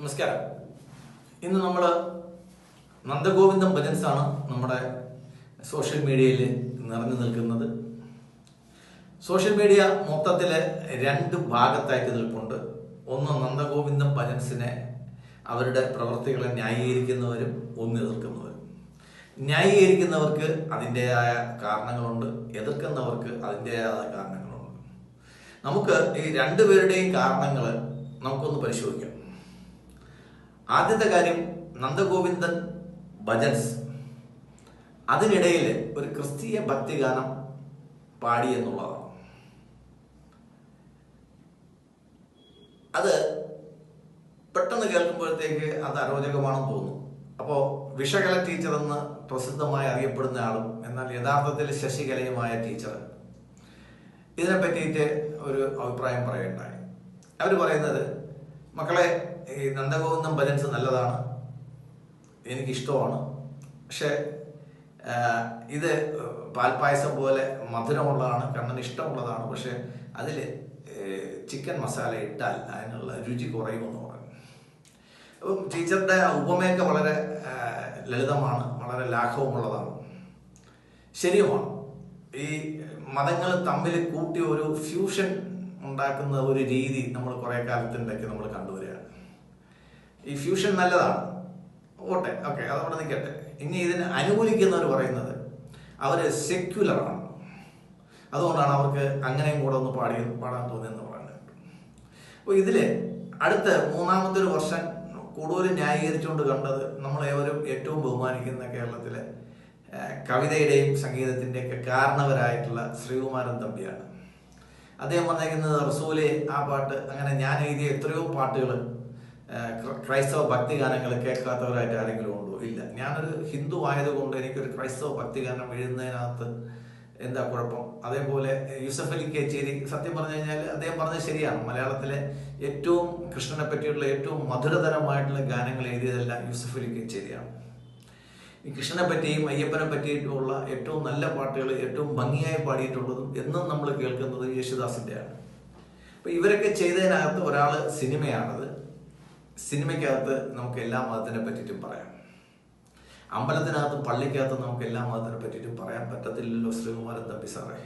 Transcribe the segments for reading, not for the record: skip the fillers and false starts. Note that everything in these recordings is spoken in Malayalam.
നമസ്കാരം. ഇന്ന് നമ്മൾ നന്ദഗോവിന്ദം ഭജൻസാണ് നമ്മുടെ സോഷ്യൽ മീഡിയയിൽ നിറഞ്ഞു നിൽക്കുന്നത്. സോഷ്യൽ മീഡിയ മൊത്തത്തിൽ രണ്ട് ഭാഗത്തായിട്ട് നിൽപ്പുണ്ട്. ഒന്ന് നന്ദഗോവിന്ദം ഭജൻസിനെ അവരുടെ പ്രവൃത്തികളെ ന്യായീകരിക്കുന്നവരും ഒന്ന് എതിർക്കുന്നവരും. ന്യായീകരിക്കുന്നവർക്ക് അതിൻ്റെതായ കാരണങ്ങളുണ്ട്, എതിർക്കുന്നവർക്ക് അതിൻ്റെതായ കാരണങ്ങളുണ്ട്. നമുക്ക് ഈ രണ്ടുപേരുടെയും കാരണങ്ങൾ നമുക്കൊന്ന് പരിശോധിക്കാം. ആദ്യത്തെ കാര്യം, നന്ദഗോവിന്ദൻ ഭജൻസ് അതിനിടയിൽ ഒരു ക്രിസ്തീയ ഭക്തിഗാനം പാടി എന്നുള്ളതാണ്. അത് പെട്ടെന്ന് കേൾക്കുമ്പോഴത്തേക്ക് അത് അരോചകമാണെന്ന് തോന്നും. അപ്പോൾ വിഷകല ടീച്ചർ എന്ന് പ്രസിദ്ധമായി അറിയപ്പെടുന്ന ആളും എന്നാൽ യഥാർത്ഥത്തിൽ ശശികലയുമായ ടീച്ചർ ഇതിനെ പറ്റിയിട്ട് ഒരു അഭിപ്രായം പറയുകയുണ്ടായി. അവർ പറയുന്നത്, മക്കളെ, ഈ നന്ദഗോവിന്ദം ഭജൻസ് നല്ലതാണ്, എനിക്കിഷ്ടമാണ്. പക്ഷെ ഇത് പാൽപ്പായസം പോലെ മധുരമുള്ളതാണ്, കണ്ണന് ഇഷ്ടമുള്ളതാണ്. പക്ഷെ അതിൽ ചിക്കൻ മസാല ഇട്ടാൽ അതിനുള്ള രുചി കുറയുമെന്ന് പറഞ്ഞു. അപ്പം ടീച്ചറുടെ ഉപമയൊക്കെ വളരെ ലളിതമാണ്, വളരെ ലാഘവമുള്ളതാണ്, ശരിയുമാണ്. ഈ മതങ്ങൾ തമ്മിൽ കൂട്ടി ഒരു ഫ്യൂഷൻ ഉണ്ടാക്കുന്ന ഒരു രീതി നമ്മൾ കുറേ കാലത്തിൻ്റെയൊക്കെ നമ്മൾ കണ്ടുവരികയാണ്. ഈ ഫ്യൂഷൻ നല്ലതാണ്, ഓട്ടെ, ഓക്കെ, അതവിടെ നിൽക്കട്ടെ. ഇനി ഇതിനെ അനുകൂലിക്കുന്നവർ പറയുന്നത് അവർ സെക്യുലറാണ്, അതുകൊണ്ടാണ് അവർക്ക് അങ്ങനെയും കൂടെ ഒന്ന് പാടാൻ തോന്നിയെന്ന് പറയുന്നത്. അപ്പോൾ ഇതിൽ അടുത്ത മൂന്നാമതൊരു വർഷം കൂടുതൽ ന്യായീകരിച്ചുകൊണ്ട് കണ്ടത് നമ്മളേവരും ഏറ്റവും ബഹുമാനിക്കുന്ന കേരളത്തിലെ കവിതയുടെയും സംഗീതത്തിൻ്റെയൊക്കെ കാരണവരായിട്ടുള്ള ശ്രീകുമാരൻ തമ്പിയാണ്. അദ്ദേഹം പറഞ്ഞേക്കുന്നത്, റസൂലെ ആ പാട്ട്, അങ്ങനെ ഞാൻ എഴുതിയ എത്രയോ പാട്ടുകൾ ക്രൈസ്തവ ഭക്തിഗാനങ്ങൾ കേൾക്കാത്തവരായിട്ട് ആരെങ്കിലും ഉണ്ടോ? ഇല്ല. ഞാനൊരു ഹിന്ദു ആയതുകൊണ്ട് എനിക്കൊരു ക്രൈസ്തവ ഭക്തിഗാനം എഴുതുന്നതിനകത്ത് എന്താ കുഴപ്പം? അതേപോലെ യൂസഫ് അലി കേച്ചേരി, സത്യം പറഞ്ഞു കഴിഞ്ഞാൽ അദ്ദേഹം പറഞ്ഞത് ശരിയാണ്. മലയാളത്തിലെ ഏറ്റവും കൃഷ്ണനെ പറ്റിയുള്ള ഏറ്റവും മധുരതരമായിട്ടുള്ള ഗാനങ്ങൾ എഴുതിയതെല്ലാം യൂസഫ് അലി കേച്ചേരിയാണ്. ഈ കൃഷ്ണനെ പറ്റിയും അയ്യപ്പനെ പറ്റിയിട്ടുള്ള ഏറ്റവും നല്ല പാട്ടുകൾ ഏറ്റവും ഭംഗിയായി പാടിയിട്ടുള്ളതും എന്നും നമ്മൾ കേൾക്കുന്നത് യേശുദാസിൻ്റെയാണ്. അപ്പം ഇവരൊക്കെ ചെയ്തതിനകത്ത് ഒരാൾ സിനിമയാണത്. സിനിമയ്ക്കകത്ത് നമുക്ക് എല്ലാ മതത്തിനെ പറ്റിയിട്ടും പറയാം, അമ്പലത്തിനകത്തും പള്ളിക്കകത്തും നമുക്ക് എല്ലാ മതത്തിനെ പറ്റിയിട്ടും പറയാൻ പറ്റത്തില്ലല്ലോ ശ്രീകുമാരൻ തമ്പി സാറേ.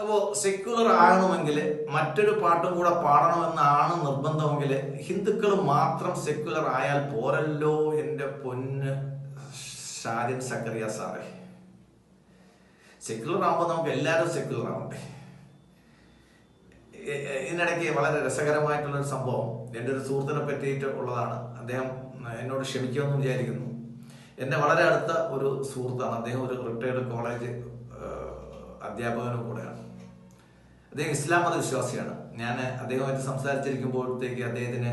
അപ്പോൾ സെക്യുലർ ആകണമെങ്കിൽ മറ്റൊരു പാട്ടും കൂടെ പാടണമെന്നാണ് നിർബന്ധമെങ്കിൽ ഹിന്ദുക്കൾ മാത്രം സെക്യുലർ ആയാൽ പോരല്ലോ എൻ്റെ പൊന്ന് ഷാരിൻ സക്കറിയ സാറേ. സെക്യുലർ ആകുമ്പോൾ നമുക്ക് എല്ലാവരും സെക്യുലർ ആവണ്ടേ? ഇതിനിടയ്ക്ക് വളരെ രസകരമായിട്ടുള്ളൊരു സംഭവം എൻ്റെ ഒരു സുഹൃത്തിനെ പറ്റിയിട്ട് ഉള്ളതാണ്. അദ്ദേഹം എന്നോട് ക്ഷമിക്കുമെന്ന് വിചാരിക്കുന്നു. എൻ്റെ വളരെ അടുത്ത ഒരു സുഹൃത്താണ്. അദ്ദേഹം ഒരു റിട്ടയർഡ് കോളേജ് അധ്യാപകനും കൂടെയാണ്. അദ്ദേഹം ഇസ്ലാം മത വിശ്വാസിയാണ്. ഞാൻ അദ്ദേഹമായിട്ട് സംസാരിച്ചിരിക്കുമ്പോഴത്തേക്ക് അദ്ദേഹത്തിന്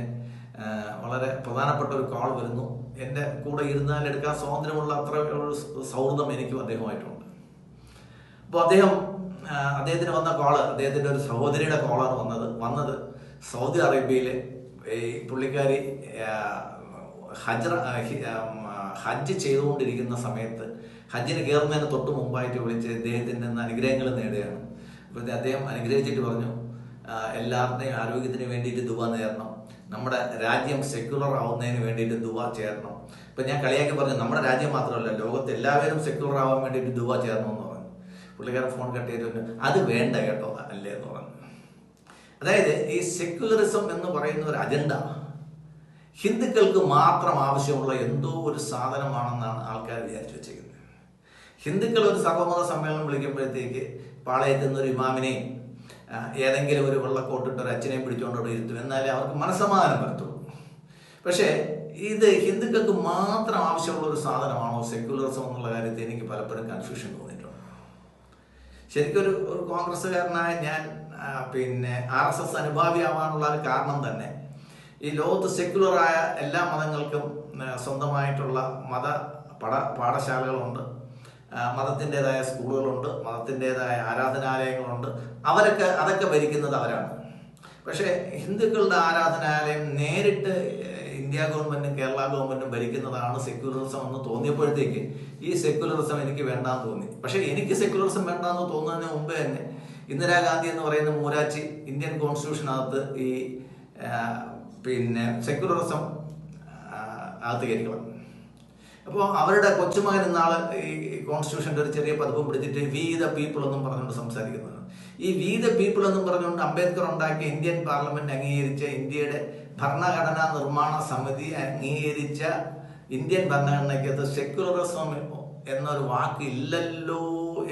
വളരെ പ്രധാനപ്പെട്ട ഒരു കോൾ വരുന്നു. എൻ്റെ കൂടെ ഇരുന്നാൽ എടുക്കാൻ സ്വാതന്ത്ര്യമുള്ള അത്ര ഒരു സൗഹൃദം എനിക്കും അദ്ദേഹമായിട്ടുണ്ട്. അപ്പോൾ അദ്ദേഹത്തിന് വന്ന കോള്, അദ്ദേഹത്തിൻ്റെ ഒരു സഹോദരിയുടെ കോളാണ് വന്നത് സൗദി അറേബ്യയിൽ ഈ പുള്ളിക്കാരി ഹജ്ജ് ചെയ്തുകൊണ്ടിരിക്കുന്ന സമയത്ത് ഹജ്ജിന് കയറുന്നതിന് തൊട്ട് മുമ്പായിട്ട് വിളിച്ച് അദ്ദേഹത്തിൻ്റെ അനുഗ്രഹങ്ങൾ നേടുകയാണ്. അപ്പോൾ അദ്ദേഹം അനുഗ്രഹിച്ചിട്ട് പറഞ്ഞു, എല്ലാവരുടെയും ആരോഗ്യത്തിന് വേണ്ടിയിട്ട് ദുആ നേരണം, നമ്മുടെ രാജ്യം സെക്യുലർ ആവുന്നതിന് വേണ്ടിയിട്ട് ദുആ ചേരണം. ഇപ്പം ഞാൻ കളിയാക്കി പറഞ്ഞു, നമ്മുടെ രാജ്യം മാത്രമല്ല ലോകത്ത് എല്ലാവരും സെക്യുലർ ആവാൻ വേണ്ടിയിട്ട് ദുആ ചേരണമെന്ന് പറഞ്ഞു. പുള്ളിക്കാരൻ ഫോൺ കട്ട് ചെയ്തിട്ട് അത് വേണ്ട കേട്ടോ അല്ലേ എന്ന് പറഞ്ഞു. അതായത് ഈ സെക്യുലറിസം എന്ന് പറയുന്ന ഒരു അജണ്ട ഹിന്ദുക്കൾക്ക് മാത്രം ആവശ്യമുള്ള എന്തോ ഒരു സാധനമാണെന്നാണ് ആൾക്കാർ വിചാരിച്ചു വെച്ചിരിക്കുന്നത്. ഹിന്ദുക്കൾ ഒരു സർവ്വമത സമ്മേളനം വിളിക്കുമ്പോഴത്തേക്ക് പാളയത്തുനിന്ന് ഒരു ഇമാമിനെയും ഏതെങ്കിലും ഒരു വെള്ളക്കോട്ടിട്ട് ഒരു അച്ഛനെയും പിടിച്ചുകൊണ്ടോട് ഇരുത്തും, എന്നാലേ അവർക്ക് മനസ്സമാധാനം വരത്തുള്ളൂ. പക്ഷേ ഇത് ഹിന്ദുക്കൾക്ക് മാത്രം ആവശ്യമുള്ള ഒരു സാധനമാണോ സെക്യുലറിസം എന്നുള്ള കാര്യത്തിൽ എനിക്ക് പലപ്പോഴും കൺഫ്യൂഷൻ തോന്നിയിട്ടുണ്ട്. ശരിക്കും ഒരു കോൺഗ്രസ്സുകാരനായ ഞാൻ RSS അനുഭാവിയാവാനുള്ള ഒരു കാരണം തന്നെ ഈ ലോകത്ത് സെക്യുലറായ എല്ലാ മതങ്ങൾക്കും സ്വന്തമായിട്ടുള്ള പാഠശാലകളുണ്ട്, മതത്തിൻ്റെതായ സ്കൂളുകളുണ്ട്, മതത്തിൻ്റെതായ ആരാധനാലയങ്ങളുണ്ട്. അതൊക്കെ ഭരിക്കുന്നത് അവരാണ്. പക്ഷേ ഹിന്ദുക്കളുടെ ആരാധനാലയം നേരിട്ട് ഇന്ത്യ ഗവൺമെന്റും കേരള ഗവൺമെന്റും ഭരിക്കുന്നതാണ് സെക്യുലറിസം എന്ന് തോന്നിയപ്പോഴത്തേക്ക് ഈ സെക്യുലറിസം എനിക്ക് വേണ്ടാന്ന് തോന്നി. പക്ഷെ എനിക്ക് സെക്യുലറിസം വേണ്ടാന്ന് തോന്നുന്നതിന് മുമ്പ് തന്നെ ഇന്ദിരാഗാന്ധി എന്ന് പറയുന്ന മൂരാച്ചി ഇന്ത്യൻ കോൺസ്റ്റിറ്റ്യൂഷനകത്ത് ഈ പിന്നെ സെക്യുലറിസം അകത്ത് കയറ്റിക്കളും. അപ്പോൾ അവരുടെ കൊച്ചുമകൻ ഇന്നാള് ഈ കോൺസ്റ്റിറ്റ്യൂഷൻ്റെ ഒരു ചെറിയ പതിപ്പും പിടിച്ചിട്ട് വി ദ പീപ്പിൾ എന്നും പറഞ്ഞുകൊണ്ട് സംസാരിക്കുന്നത്. ഈ വി ദ പീപ്പിൾ എന്നും പറഞ്ഞുകൊണ്ട് അംബേദ്കർ ഉണ്ടാക്കിയ ഇന്ത്യൻ പാർലമെന്റ് അംഗീകരിച്ച ഇന്ത്യയുടെ ഭരണഘടനാ നിർമ്മാണ സമിതി അംഗീകരിച്ച ഇന്ത്യൻ ഭരണഘടനയ്ക്കകത്ത് സെക്യുലറിസം എന്നൊരു വാക്ക് ഇല്ലല്ലോ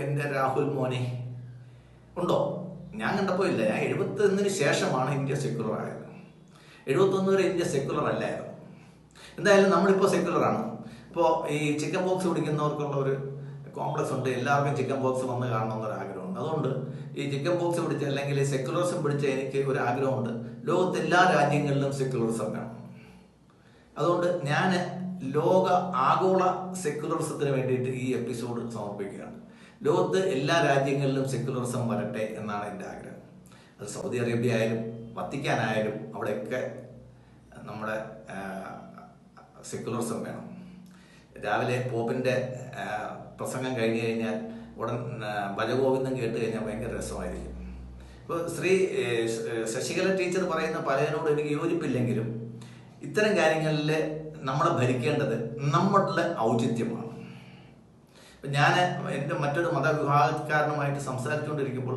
എൻ്റെ രാഹുൽ മോനെ. ഉണ്ടോ? ഞാൻ കണ്ടപ്പോൾ ഇല്ല. ഞാൻ 71 ശേഷമാണ് ഇന്ത്യ സെക്യുലർ ആയത്. 71 വരെ ഇന്ത്യ സെക്യുലർ അല്ലായിരുന്നു. എന്തായാലും നമ്മളിപ്പോൾ സെക്യുലറാണ്. ഇപ്പോൾ ഈ ചിക്കൻ ബോക്സ് പിടിക്കുന്നവർക്കുള്ള ഒരു കോംപ്ലക്സ് ഉണ്ട്. എല്ലാവർക്കും ചിക്കൻ ബോക്സ് വന്ന് കാണണമെന്നൊരു ആഗ്രഹമുണ്ട്. അതുകൊണ്ട് ഈ ചിക്കൻ ബോക്സ് പിടിച്ച അല്ലെങ്കിൽ സെക്യുലറിസം പിടിച്ച എനിക്ക് ഒരു ആഗ്രഹമുണ്ട്, ലോകത്തെ എല്ലാ രാജ്യങ്ങളിലും സെക്യുലറിസം വേണം. അതുകൊണ്ട് ഞാൻ ലോക ആഗോള സെക്യുലറിസത്തിന് വേണ്ടിയിട്ട് ഈ എപ്പിസോഡ് സമർപ്പിക്കുകയാണ്. ലോകത്ത് എല്ലാ രാജ്യങ്ങളിലും സെക്യുലറിസം വരട്ടെ എന്നാണ് എൻ്റെ ആഗ്രഹം. അത് സൗദി അറേബ്യ ആയാലും വത്തിക്കാൻ ആയാലും അവിടെയൊക്കെ നമ്മുടെ സെക്യുലറിസം വേണം. രാവിലെ പോപ്പിൻ്റെ പ്രസംഗം കഴിഞ്ഞു കഴിഞ്ഞാൽ ഉടൻ ഭജഗോവിന്ദം കേട്ട് കഴിഞ്ഞാൽ ഭയങ്കര രസമായിരിക്കും. ഇപ്പോൾ ശശികല ടീച്ചർ പറയുന്ന പലതിനോട് എനിക്ക് യോജിപ്പില്ലെങ്കിലും ഇത്തരം കാര്യങ്ങളിൽ നമ്മളെ ഭരിക്കേണ്ടത് നമ്മളുടെ ഔചിത്യമാണ്. ഞാൻ എൻ്റെ മറ്റൊരു മതവിഭാഗക്കാരനുമായിട്ട് സംസാരിച്ചുകൊണ്ടിരിക്കുമ്പോൾ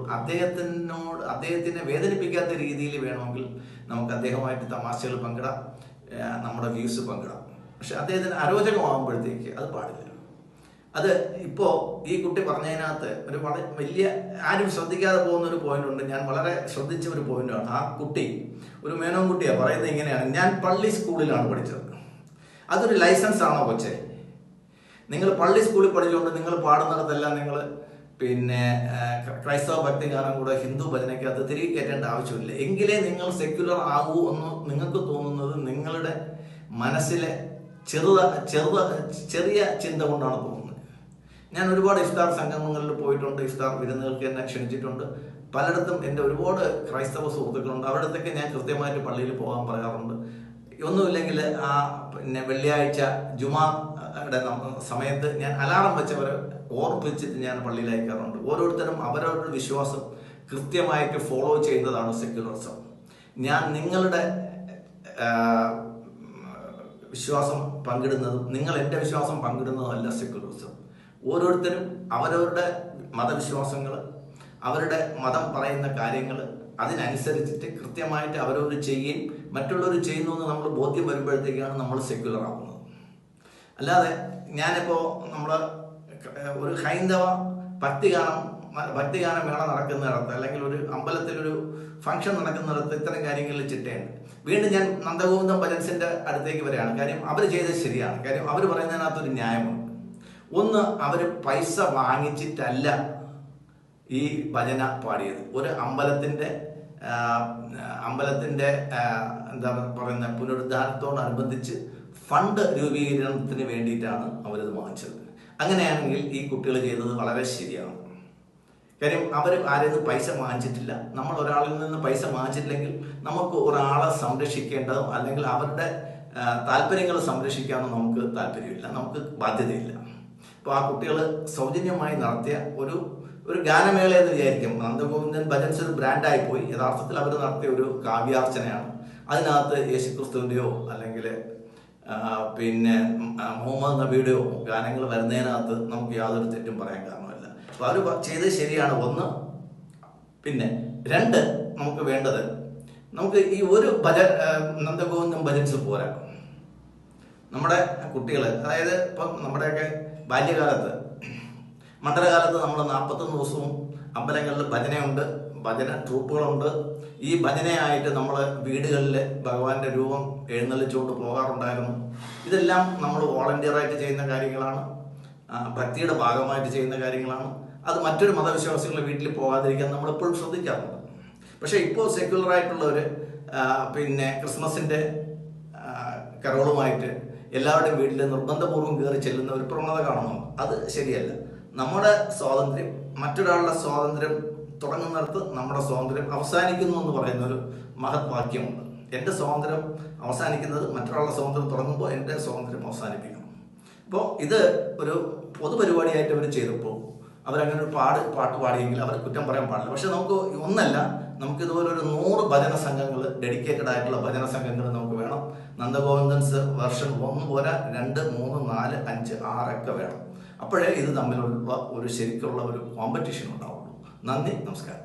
അദ്ദേഹത്തിനെ വേദനിപ്പിക്കാത്ത രീതിയിൽ വേണമെങ്കിൽ നമുക്ക് അദ്ദേഹമായിട്ട് തമാശകൾ പങ്കിടാം, നമ്മുടെ വ്യൂസ് പങ്കിടാം. പക്ഷെ അദ്ദേഹത്തിന് അരോചകമാകുമ്പോഴത്തേക്ക് അത് പാടില്ല. അത് ഇപ്പോൾ ഈ കുട്ടി പറഞ്ഞതിനകത്ത് ഒരു വലിയ ആരും ശ്രദ്ധിക്കാതെ പോകുന്ന ഒരു പോയിന്റ് ഉണ്ട്. ഞാൻ വളരെ ശ്രദ്ധിച്ച ഒരു പോയിന്റാണ്. ആ കുട്ടി ഒരു മേനോൻ കുട്ടിയാണ് പറയുന്നത് ഇങ്ങനെയാണ്: ഞാൻ പള്ളി സ്കൂളിലാണ് പഠിച്ചത്. അതൊരു ലൈസൻസ് ആണോ കൊച്ചേ? നിങ്ങൾ പള്ളി സ്കൂളിൽ പഠിച്ചുകൊണ്ട് നിങ്ങൾ പാടുന്നിടത്തെല്ലാം നിങ്ങൾ പിന്നെ ക്രൈസ്തവ ഭക്തിഗാനം കൂടെ ഹിന്ദു ഭജനയ്ക്കകത്ത് തിരികെ കയറ്റേണ്ട ആവശ്യമില്ല. എങ്കിലേ നിങ്ങൾ സെക്യുലർ ആകൂ എന്ന് നിങ്ങൾക്ക് തോന്നുന്നത് നിങ്ങളുടെ മനസ്സിലെ ചെറിയ ചിന്ത കൊണ്ടാണ് തോന്നുന്നത്. ഞാൻ ഒരുപാട് ഇഫ്താർ സംഗമങ്ങളിൽ പോയിട്ടുണ്ട്, ഇഫ്താർ വിരുന്നുകൾക്ക് എന്നെ ക്ഷണിച്ചിട്ടുണ്ട്. പലയിടത്തും എൻ്റെ ഒരുപാട് ക്രൈസ്തവ സുഹൃത്തുക്കളുണ്ട്. അവരുടെ അടുത്തൊക്കെ ഞാൻ കൃത്യമായിട്ട് പള്ളിയിൽ പോകാൻ പറയാറുണ്ട്. ഒന്നുമില്ലെങ്കിൽ ആ പിന്നെ വെള്ളിയാഴ്ച ജുമായുടെ സമയത്ത് ഞാൻ അലാറം വെച്ചവരെ ഓർപ്പിച്ചിട്ട് ഞാൻ പള്ളിയിൽ അയക്കാറുണ്ട്. ഓരോരുത്തരും അവരവരുടെ വിശ്വാസം കൃത്യമായിട്ട് ഫോളോ ചെയ്യുന്നതാണ് സെക്യുലറിസം. ഞാൻ നിങ്ങളുടെ വിശ്വാസം പങ്കിടുന്നതും നിങ്ങൾ എൻ്റെ വിശ്വാസം പങ്കിടുന്നതും അല്ല സെക്യുലറിസം. ഓരോരുത്തരും അവരവരുടെ മതവിശ്വാസങ്ങൾ, അവരുടെ മതം പറയുന്ന കാര്യങ്ങൾ അതിനനുസരിച്ചിട്ട് കൃത്യമായിട്ട് അവരവർ ചെയ്യുകയും മറ്റുള്ളവർ ചെയ്യുന്നു എന്ന് നമ്മൾ ബോധ്യം വരുമ്പോഴത്തേക്കാണ് നമ്മൾ സെക്യുലർ ആവുന്നത്. അല്ലാതെ ഞാനിപ്പോൾ നമ്മൾ ഒരു ഹൈന്ദവ ഭക്തിഗാന മേള നടക്കുന്നിടത്ത് അല്ലെങ്കിൽ ഒരു അമ്പലത്തിലൊരു ഫംഗ്ഷൻ നടക്കുന്നിടത്ത് ഇത്തരം കാര്യങ്ങളിൽ ചിട്ടയുണ്ട്. വീണ്ടും ഞാൻ നന്ദഗോവിന്ദം ഭജൻസിൻ്റെ അടുത്തേക്ക് വരികയാണ്. കാര്യം അവർ ചെയ്തത് ശരിയാണ്. കാര്യം അവർ പറയുന്നതിനകത്തൊരു ന്യായമുണ്ട്. ഒന്ന്, അവർ പൈസ വാങ്ങിച്ചിട്ടല്ല ഈ ഭജന പാടിയത്. ഒരു അമ്പലത്തിൻ്റെ എന്താ പറയുന്ന പുനരുദ്ധാരണത്തോടനുബന്ധിച്ച് ഫണ്ട് രൂപീകരണത്തിന് വേണ്ടിയിട്ടാണ് അവരത് വാങ്ങിച്ചത്. അങ്ങനെയാണെങ്കിൽ ഈ കുട്ടികൾ ചെയ്തത് വളരെ ശരിയാണ്. കാര്യം അവർ ആരിൽ നിന്ന് പൈസ വാങ്ങിച്ചിട്ടില്ല. നമ്മൾ ഒരാളിൽ നിന്ന് പൈസ വാങ്ങിച്ചിട്ടില്ലെങ്കിൽ നമുക്ക് ഒരാളെ സംരക്ഷിക്കേണ്ടതോ അല്ലെങ്കിൽ അവരുടെ താല്പര്യങ്ങൾ സംരക്ഷിക്കാനോ നമുക്ക് താല്പര്യമില്ല, നമുക്ക് ബാധ്യതയില്ല. അപ്പോൾ ആ കുട്ടികൾ സൗജന്യമായി നടത്തിയ ഒരു ഗാനമേള എന്ന് വിചാരിക്കും. നന്ദഗോവിന്ദൻ ഭജൻസ് ഒരു ബ്രാൻഡായി പോയി. യഥാർത്ഥത്തിൽ അവർ നടത്തിയ ഒരു കാവ്യാർച്ചനയാണ്. അതിനകത്ത് യേശുക്രിസ്തുവിൻ്റെയോ അല്ലെങ്കിൽ പിന്നെ മുഹമ്മദ് നബിയുടെയോ ഗാനങ്ങൾ വരുന്നതിനകത്ത് നമുക്ക് യാതൊരു തെറ്റും പറയാൻ കാരണമല്ല. അപ്പോൾ അവർ ചെയ്തത് ശരിയാണ്. ഒന്ന്. പിന്നെ രണ്ട്, നമുക്ക് വേണ്ടത്, നമുക്ക് ഈ ഒരു നന്ദഗോവിന്ദൻ ഭജൻസ് പോരാ. നമ്മുടെ കുട്ടികൾ, അതായത് ഇപ്പം നമ്മുടെയൊക്കെ ബാല്യകാലത്ത് മണ്ഡലകാലത്ത് നമ്മൾ 41 ദിവസവും അമ്പലങ്ങളിൽ ഭജനയുണ്ട്, ഭജന ട്രൂപ്പുകളുണ്ട്. ഈ ഭജനയായിട്ട് നമ്മൾ വീടുകളിൽ ഭഗവാന്റെ രൂപം എഴുന്നള്ളിച്ചുകൊണ്ട് പോകാറുണ്ടായിരുന്നു. ഇതെല്ലാം നമ്മൾ വോളണ്ടിയറായിട്ട് ചെയ്യുന്ന കാര്യങ്ങളാണ്, ഭക്തിയുടെ ഭാഗമായിട്ട് ചെയ്യുന്ന കാര്യങ്ങളാണ്. അത് മറ്റൊരു മതവിശ്വാസികളുടെ വീട്ടിൽ പോകാതിരിക്കാൻ നമ്മളെപ്പോഴും ശ്രദ്ധിക്കാറുണ്ട്. പക്ഷേ ഇപ്പോൾ സെക്യുലറായിട്ടുള്ളവർ പിന്നെ ക്രിസ്മസിൻ്റെ കരോളുമായിട്ട് എല്ലാവരുടെയും വീട്ടിൽ നിർബന്ധപൂർവ്വം കയറി ചെല്ലുന്ന ഒരു പ്രവണത കാണുന്നുണ്ട്. അത് ശരിയല്ല. നമ്മുടെ സ്വാതന്ത്ര്യം, മറ്റൊരാളുടെ സ്വാതന്ത്ര്യം തുടങ്ങുന്നിടത്ത് നമ്മുടെ സ്വാതന്ത്ര്യം അവസാനിക്കുന്നു എന്ന് പറയുന്ന ഒരു മഹത് വാക്യമുണ്ട്. എൻ്റെ സ്വാതന്ത്ര്യം അവസാനിക്കുന്നത് മറ്റൊരാളുടെ സ്വാതന്ത്ര്യം തുടങ്ങുമ്പോൾ എൻ്റെ സ്വാതന്ത്ര്യം അവസാനിപ്പിക്കണം. അപ്പോൾ ഇത് ഒരു പൊതുപരിപാടിയായിട്ട് അവർ ചെയ്തപ്പോൾ അവരങ്ങനെ ഒരു പാട്ട് പാടിയെങ്കിൽ അവരെ കുറ്റം പറയാൻ പാടില്ല. പക്ഷെ നമുക്ക് ഒന്നല്ല, നമുക്ക് ഇതുപോലെ ഒരു 100 ഭജന സംഘങ്ങൾ, ഡെഡിക്കേറ്റഡ് ആയിട്ടുള്ള ഭജന സംഘങ്ങൾ നമുക്ക് വേണം. നന്ദഗോവിന്ദൻസ് വെർഷൻ 1 പോരാ, 2, 3, 4, 5, 6 ഒക്കെ വേണം. അപ്പോഴേ ഇത് തമ്മിലുള്ള ഒരു ശരിക്കുള്ള ഒരു കോമ്പറ്റീഷൻ ഉണ്ടാവുള്ളൂ. നന്ദി, നമസ്കാരം.